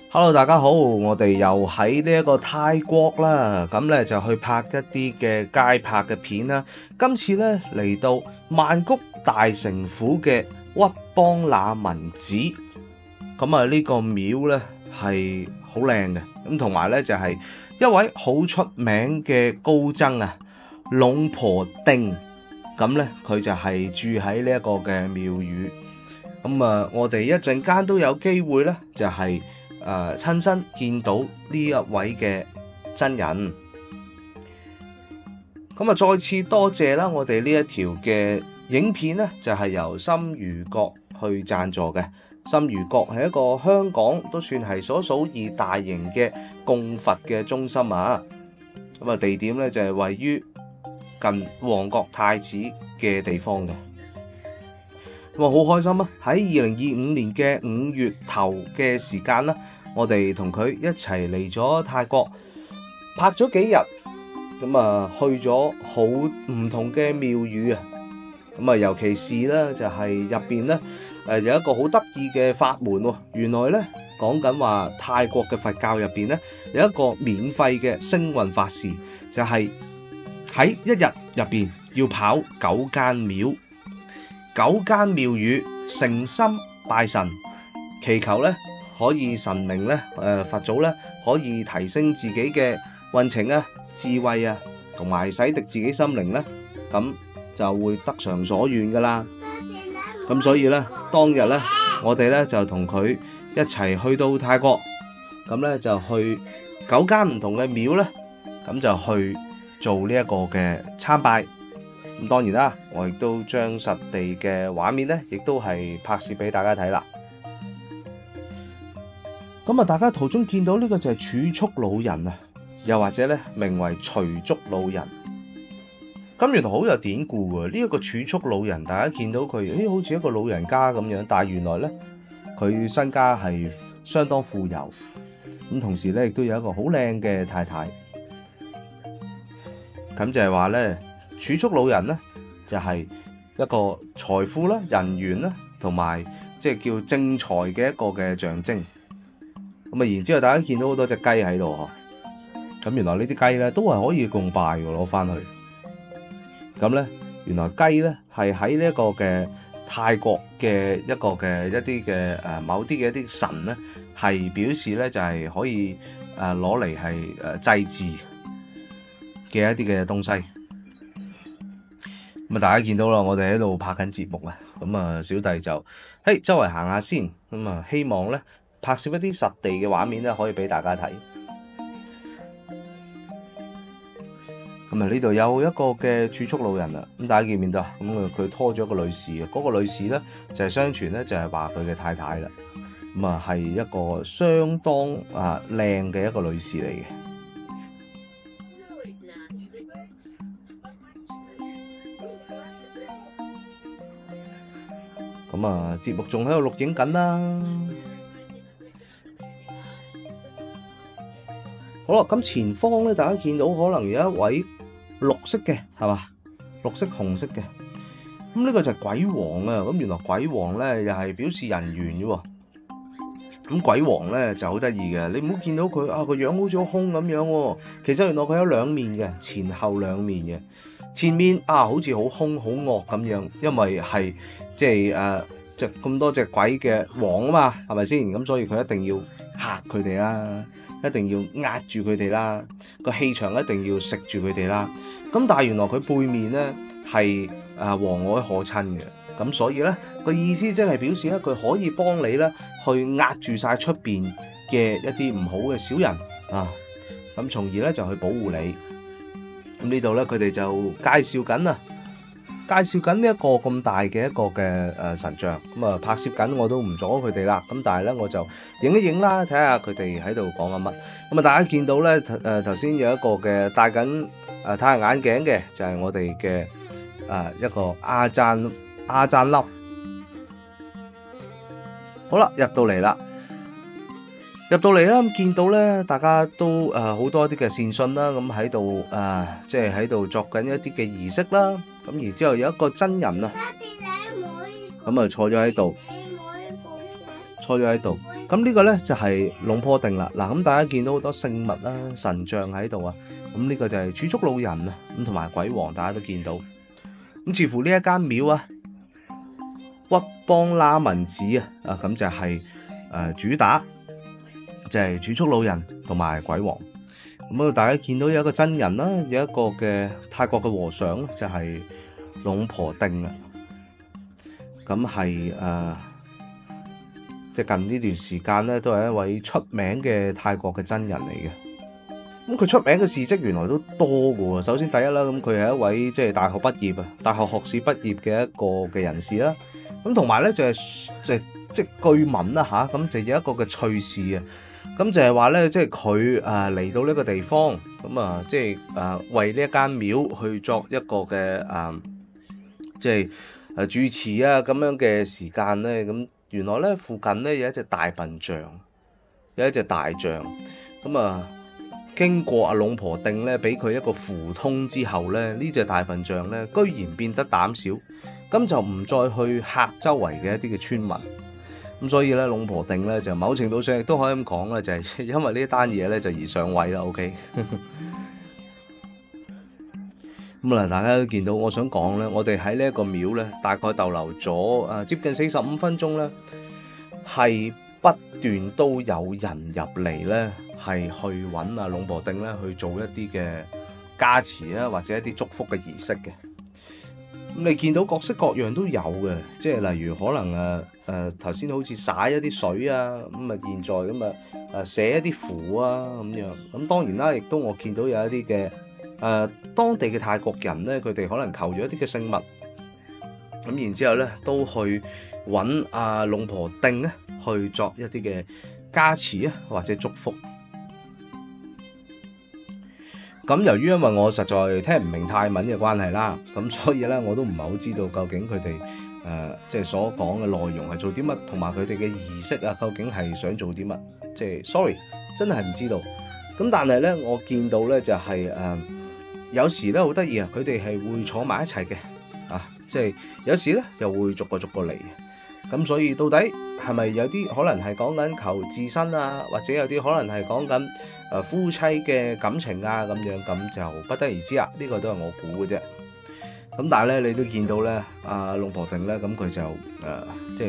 Hello， 大家好，我哋又喺呢一個泰國啦，咁咧就去拍一啲嘅街拍嘅片啦。今次咧嚟到曼谷大城府嘅屈邦那文寺，咁啊呢個廟咧係好靚嘅，咁同埋咧就係一位好出名嘅高僧啊，龍婆丁，咁咧佢就係住喺呢一個嘅廟宇，咁啊我哋一陣間都有機會咧就係親身見到呢一位嘅真人，咁啊再次多謝啦！我哋呢一條嘅影片呢，就係由心如閣去贊助嘅。心如閣係一個香港都算係數數二大型嘅供佛嘅中心啊！咁啊地點呢，就係位於近旺角太子嘅地方嘅。咁啊好開心啊！喺2025年嘅5月頭嘅時間啦。我哋同佢一齊嚟咗泰國拍咗幾日，咁啊去咗好唔同嘅廟宇啊，咁啊尤其是咧就係入邊咧有一個好得意嘅法門喎，原來咧講緊話泰國嘅佛教入邊咧有一個免費嘅星運法事，就係喺一日入邊要跑9間廟，9間廟宇誠心拜神，祈求咧。可以神明咧，佛祖咧可以提升自己嘅運程啊、智慧啊，同埋洗滌自己心靈咧，咁就會得償所願噶啦。咁所以咧，當日咧，我哋咧就同佢一齊去到泰國，咁咧就去9間唔同嘅廟咧，咁就去做呢一個嘅參拜。咁當然啦，我亦都將實地嘅畫面咧，亦都係拍攝俾大家睇啦。咁啊！大家途中見到呢個就係儲蓄老人啊，又或者咧名為隨足老人。咁原來好有典故喎！呢一個儲蓄老人，大家見到佢，好似一個老人家咁樣，但係原來咧佢身家係相當富有，咁同時咧亦都有一個好靚嘅太太。咁就係話咧，儲蓄老人咧就係一個財富啦、人緣啦，同埋即係叫正財嘅一個嘅象徵。咁啊，然之後大家見到好多隻雞喺度呵，咁原來呢啲雞咧都係可以供拜嘅，攞翻去。咁咧，原來雞咧係喺呢一個嘅泰國嘅一個嘅一啲嘅某啲嘅一啲神咧，係表示咧就係可以攞嚟係祭祀嘅一啲嘅東西。咁啊，大家見到啦，我哋喺度拍緊節目啊，咁啊，小弟就周圍行下先，咁啊，希望咧。拍攝一啲實地嘅畫面咧，可以俾大家睇。咁啊，呢度有一個嘅儲蓄老人啦。咁大家見唔見到？咁啊，佢拖咗個女士嘅，嗰個女士咧就係相傳咧就係話佢嘅太太啦。咁啊，係一個相當靚嘅一個女士嚟嘅。咁啊，節目仲喺度錄影緊啦。好啦，咁前方咧，大家見到可能有一位綠色嘅，係嘛？綠色、紅色嘅，咁呢個就係鬼王啊！咁原來鬼王咧又係表示人緣嘅喎。咁鬼王咧就好得意嘅，你唔好見到佢個樣好似好兇咁樣喎。其實原來佢有兩面嘅，前後兩面嘅。前面好似好兇好惡咁樣，因為係即係咁多隻鬼嘅王啊嘛，係咪先？咁所以佢一定要嚇佢哋啦。一定要壓住佢哋啦，個氣場一定要食住佢哋啦。咁但係原來佢背面咧係和藹可親嘅，咁所以咧個意思即係表示咧佢可以幫你咧去壓住晒出邊嘅一啲唔好嘅小人啊，咁從而咧就去保護你。咁呢度咧佢哋就介紹緊啊。介紹緊呢一個咁大嘅一個嘅神像，咁啊拍攝緊我都唔阻佢哋啦，咁但係咧我就影一影啦，睇下佢哋喺度講緊乜。咁啊大家見到咧頭先有一個嘅戴緊太陽眼鏡嘅，就係我哋嘅一個阿贊粒。好啦，入到嚟啦，入到嚟啦，咁見到咧，大家都好多啲嘅善信啦，咁喺度即係喺度作緊一啲嘅儀式啦。咁然之後有一個真人啊，咁啊坐咗喺度，咁呢個咧就係龍婆定啦。嗱，咁大家見到好多聖物啦、神像喺度啊。咁呢個就係儲蓄老人啊，咁同埋鬼王，大家都見到。咁似乎呢一間廟啊，屈邦拉文寺啊，咁就係主打就係儲蓄老人同埋鬼王。咁啊，大家見到有一個真人啦，有一個嘅泰國嘅和尚就係龍婆定啊。咁係即係近呢段時間咧，都係一位出名嘅泰國嘅真人嚟嘅。咁佢出名嘅事蹟原來都多嘅喎。首先第一啦，咁佢係一位即係大學畢業啊，大學學士畢業嘅一個嘅人士啦。咁同埋咧就係即係據聞啦嚇，咁就有一個嘅趣事啊。咁就係話咧，即係佢嚟到呢個地方，咁啊即係為呢一間廟去作一個嘅即係主持啊咁樣嘅時間咧，咁原來咧附近咧有一隻大笨象，有一隻大象，咁啊經過阿龍婆定咧俾佢一個符通之後咧，呢隻大笨象咧居然變得膽小，咁就唔再去嚇周圍嘅一啲嘅村民。咁所以咧，龍婆定咧就某程度上亦都可以咁講啦，就係因為呢一單嘢咧就而上位啦。OK， 咁啊，大家都見到，我想講咧，我哋喺呢一個廟咧，大概逗留咗接近45分鐘咧，係不斷都有人入嚟咧，係去揾阿龍婆定咧去做一啲嘅加持啊，或者一啲祝福嘅儀式嘅。咁你見到各式各樣都有嘅，即係例如可能頭先好似灑一啲水啊，咁啊現在咁啊寫一啲符啊咁樣。咁當然啦，亦都我見到有一啲嘅當地嘅泰國人咧，佢哋可能求咗一啲嘅聖物，咁然之後咧都去揾阿龍婆定咧去作一啲嘅加持啊或者祝福。咁由於因為我實在聽唔明泰文嘅關係啦，咁所以咧我都唔係好知道究竟佢哋即係所講嘅內容係做啲乜，同埋佢哋嘅儀式啊究竟係想做啲乜？即係 sorry，真係唔知道。咁但係咧，我見到咧就係有時咧好得意啊，佢哋係會坐埋一齊嘅啊，即係有時咧又會逐個嚟嘅。咁所以到底係咪有啲可能係講緊求自身啊，或者有啲可能係講緊夫妻嘅感情啊咁樣，咁就不得而知啊。呢個都係我估嘅啫。咁但係咧，你都見到咧，阿龍婆定咧，咁佢就即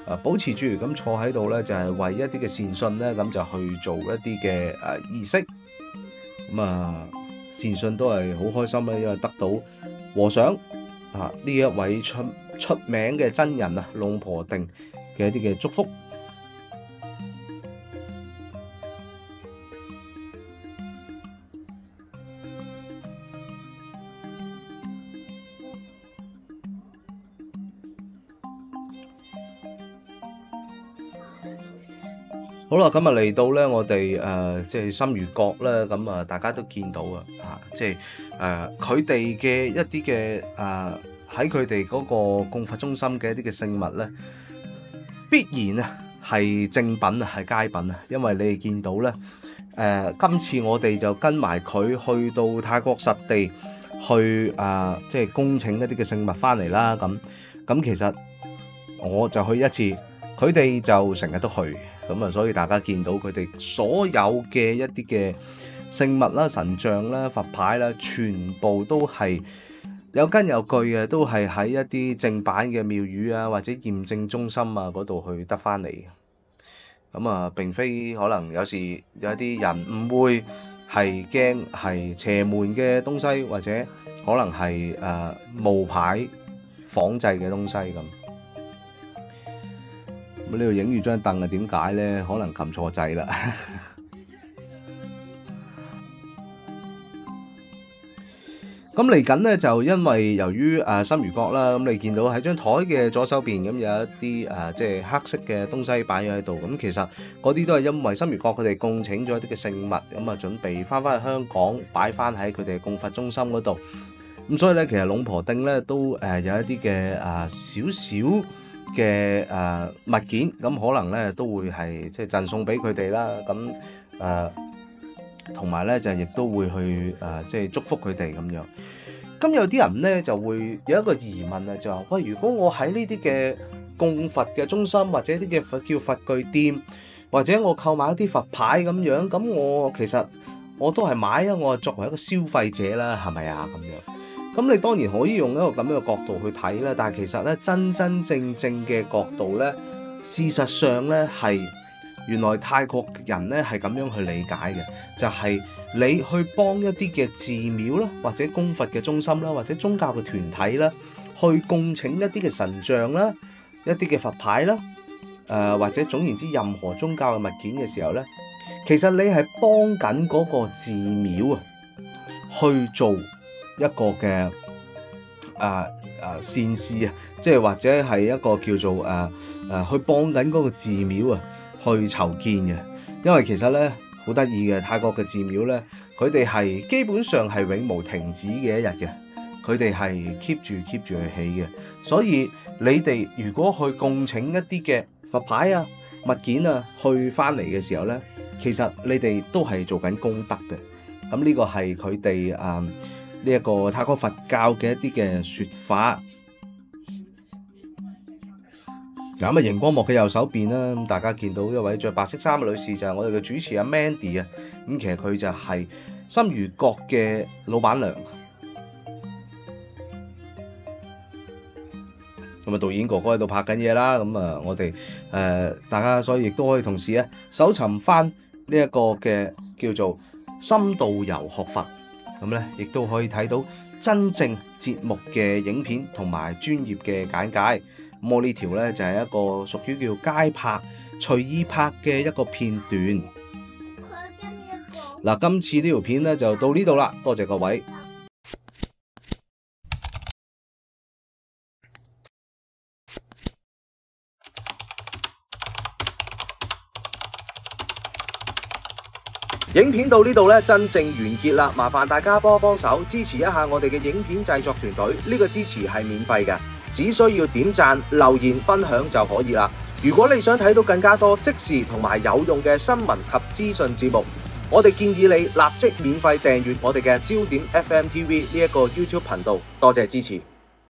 係保持住咁坐喺度咧，就係為一啲嘅善信咧，咁就去做一啲嘅儀式。咁善信都係好開心啦，因為得到和尚呢一位出名嘅真人啊，龍婆定嘅一啲嘅祝福。好啦，咁嚟到咧，我哋即係心如角咧，咁大家都見到即係佢哋嘅一啲嘅喺佢哋嗰個供佛中心嘅一啲嘅聖物咧，必然係正品啊，係佳品啊，因為你哋見到咧，今次我哋就跟埋佢去到泰國實地去即係恭請一啲嘅聖物翻嚟啦，咁其實我就去一次，佢哋就成日都去。咁所以大家見到佢哋所有嘅一啲嘅聖物啦、神像啦、佛牌啦，全部都係有根有據嘅，都係喺一啲正版嘅廟宇啊，或者驗證中心啊嗰度去得翻嚟。咁並非可能有時有一啲人誤會係驚係邪門嘅東西，或者可能係冒牌仿製嘅東西咁。咁呢度影住張凳啊？點解咧？可能撳錯掣啦。咁嚟緊咧，就因為由於心如角啦，咁你見到喺張台嘅左手邊咁有一啲即係黑色嘅東西擺咗喺度。咁其實嗰啲都係因為心如角佢哋供請咗一啲嘅聖物，咁準備翻去香港擺翻喺佢哋供佛中心嗰度。咁所以咧，其實龍婆定咧都有一啲嘅少少嘅物件，咁可能咧都會係即係贈送俾佢哋啦。咁同埋咧就亦都會去即係祝福佢哋咁樣。咁有啲人咧就會有一個疑問啊，就話喂，如果我喺呢啲嘅供佛嘅中心或者啲嘅叫佛具店，或者我購買一啲佛牌咁樣，咁我其實我都係買啊，我係作為一個消費者啦，係咪啊咁樣？咁你當然可以用一個咁樣嘅角度去睇啦，但係其實咧真真正正嘅角度咧，事實上咧係原來泰國人咧係咁樣去理解嘅，就係你去幫一啲嘅寺廟啦，或者供佛嘅中心啦，或者宗教嘅團體啦，去供請一啲嘅神像啦，一啲嘅佛牌啦。或者總言之，任何宗教嘅物件嘅時候咧，其實你係幫緊嗰個寺廟啊，去做一個嘅善事啊，即係或者係一個叫做去幫緊嗰個寺廟啊，去籌建嘅。因為其實咧好得意嘅，泰國嘅寺廟咧，佢哋係基本上係永無停止嘅一日嘅，佢哋係 keep 住去起嘅。所以你哋如果去供請一啲嘅佛牌啊、物件啊，去翻嚟嘅時候咧，其實你哋都係做緊功德嘅。咁呢個係佢哋呢一個泰國佛教嘅一啲嘅説法。咁熒光幕嘅右手邊啦，大家見到一位着白色衫嘅女士，就係我哋嘅主持阿 Mandy 啊。咁其實佢就係心如閣嘅老闆娘。咁啊，導演哥哥喺度拍緊嘢啦，咁啊，我哋大家所以亦都可以同時搜尋翻呢一個嘅叫做深度遊學佛，咁咧亦都可以睇到真正節目嘅影片同埋專業嘅簡介。咁我呢條咧就係一個屬於叫街拍隨意拍嘅一個片段。嗱，今次呢條片咧就到呢度啦，多謝各位。影片到呢度咧，真正完結啦！麻煩大家幫手支持一下我哋嘅影片製作團隊，呢個支持係免費嘅，只需要點讚、留言、分享就可以啦。如果你想睇到更加多即時同埋有用嘅新聞及資訊節目，我哋建議你立即免費訂閱我哋嘅焦點 FM TV 呢一個 YouTube 頻道。多謝支持。